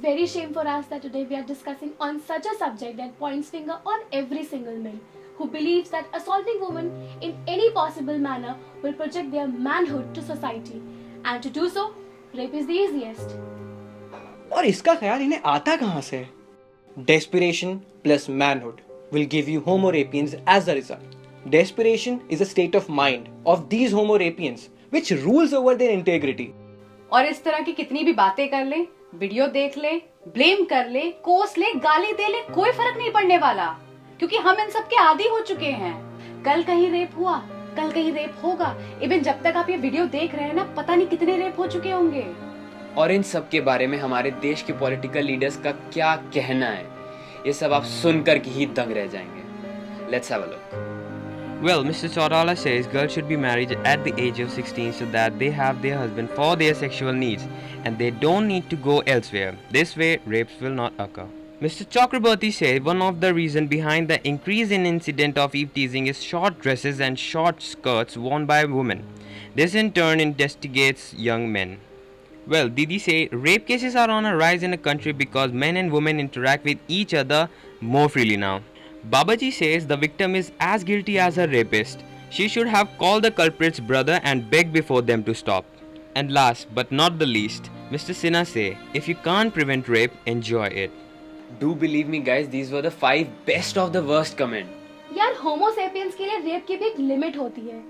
very shame for us that today we are discussing on such a subject that points finger on every single man who believes that assaulting women in any possible manner will project their manhood to society, and to do so, rape is the easiest. और इसका ख्याल इन्हें आता कहाँ से? Desperation plus manhood will give you Homo sapiens as a result. Desperation is a state of mind of these Homo sapiens which rules over their integrity. और इस तरह की कितनी भी बातें कर ले, वीडियो देख ले, ब्लेम कर ले, कोस ले, गाली दे ले, कोई फर्क नहीं पड़ने वाला, क्योंकि हम इन सब के आदी हो चुके हैं। कल कहीं रेप हुआ, कल कहीं रेप होगा। इवन जब तक आप ये वीडियो देख रहे हैं ना, पता नहीं कितने रेप हो चुके होंगे। और इन सब के बारे में हमारे देश के पॉलिटिकल लीडर्स का क्या कहना है, ये सब आप सुनकर के ही दंग रह जाएंगे। Let's have a look. Well, Mr. Chaudhary says girls should be married at the age of 16 so that they have their husband for their sexual needs and they don't need to go elsewhere. This way, rapes will not occur. Mr. Chakraborty said one of the reasons behind the increase in incident of eve teasing is short dresses and short skirts worn by women. This in turn instigates young men. Well, Didi said rape cases are on a rise in the country because men and women interact with each other more freely now. Babaji says the victim is as guilty as her rapist. She should have called the culprit's brother and begged before them to stop. And last but not the least, Mr. Sinha say, if you can't prevent rape, enjoy it. Do believe me guys, these were the 5 best of the worst comment. यार होमो sapiens के लिए rape की भी एक limit होती है,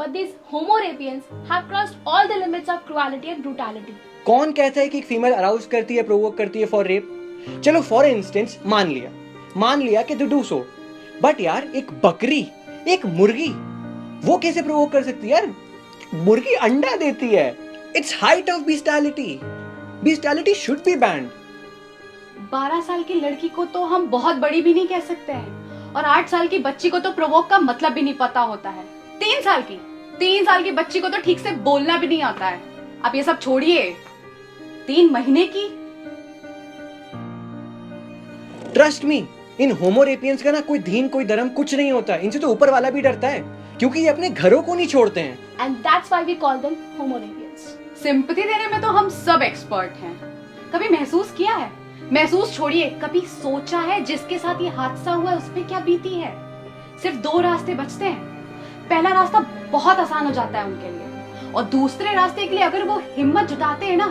but these homo sapiens have crossed all the limits of cruelty and brutality. कौन कहता है कि एक फीमेल अराउज करती है, प्रोवोक करती है फॉर रेप? चलो फॉर इंस्टेंस मान लिया कि डू सो, बट यार एक बकरी, एक मुर्गी, वो कैसे प्रोवोक कर सकती है यार? मुर्गी अंडा देती है. It's height of bestiality. Bestiality should be banned. 12 साल की लड़की को तो हम बहुत बड़ी भी नहीं कह सकते हैं, और 8 साल की बच्ची को तो प्रोवोक का मतलब भी नहीं पता होता है। 3 साल की बच्ची को तो ठीक से बोलना भी नहीं आता है। आप ये सब छोड़िए, 3 महीने की। ट्रस्ट मी, इन होमो रेपियंस का ना कोई दीन कोई धर्म कुछ नहीं होता. इनसे तो ऊपर वाला भी डरता है, क्योंकि ये अपने घरों को नहीं छोड़ते हैं. And that's why we call them homo sapiens. Sympathy देने में तो हम सब एक्सपर्ट हैं। कभी महसूस किया है? महसूस छोड़िए, कभी सोचा है जिसके साथ ये हादसा हुआ है उस पे क्या बीती है? सिर्फ 2 रास्ते बचते हैं। पहला रास्ता बहुत आसान हो जाता है उनके लिए, और दूसरे रास्ते के लिए अगर वो हिम्मत जुटाते हैं ना,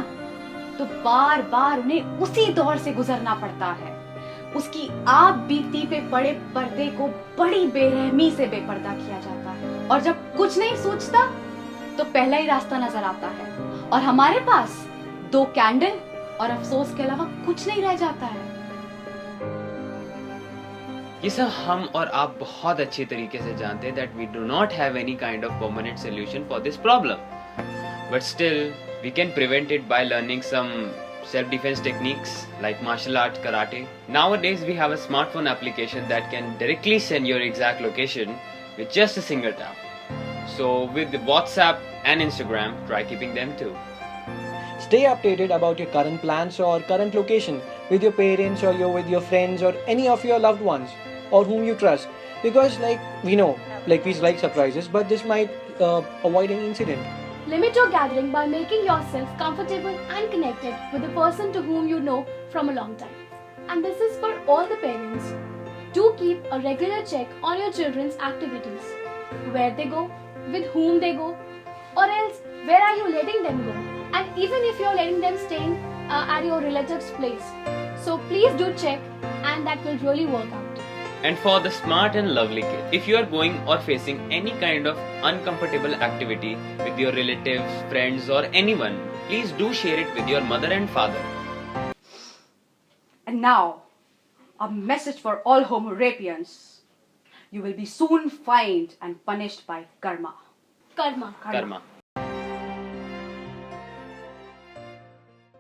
तो बार बार उन्हें उसी दौर से गुजरना पड़ता है। उसकी आप बीती पे पड़े पर्दे को बड़ी बेरहमी से बेपर्दा किया जाता है, और जब कुछ नहीं सोचता तो पहला ही रास्ता नजर आता है, और हमारे पास 2 कैंडल और अफसोस के अलावा कुछ नहीं रह जाता है। ये सब हम और आप बहुत अच्छे तरीके से जानते हैं that we do not have any kind of permanent solution for this problem, but still we can prevent it by learning some self-defense techniques like martial art, karate. Nowadays we have a smartphone application that can directly send your exact location with just a single tap. So with the WhatsApp and Instagram, try keeping them too. Stay updated about your current plans or current location with your parents or with your friends or any of your loved ones or whom you trust, because we know we like surprises, but this might avoid an incident. Limit your gathering by making yourself comfortable and connected with the person to whom you know from a long time. And this is for all the parents. Do keep a regular check on your children's activities. Where they go, with whom they go, or else where are you letting them go? And even if you're letting them stay at your relative's place. So please do check, and that will really work out. And for the smart and lovely kid, if you are going or facing any kind of uncomfortable activity with your relatives, friends or anyone, please do share it with your mother and father. And now, a message for all homo sapiens. You will be soon fined and punished by karma. Karma. Karma.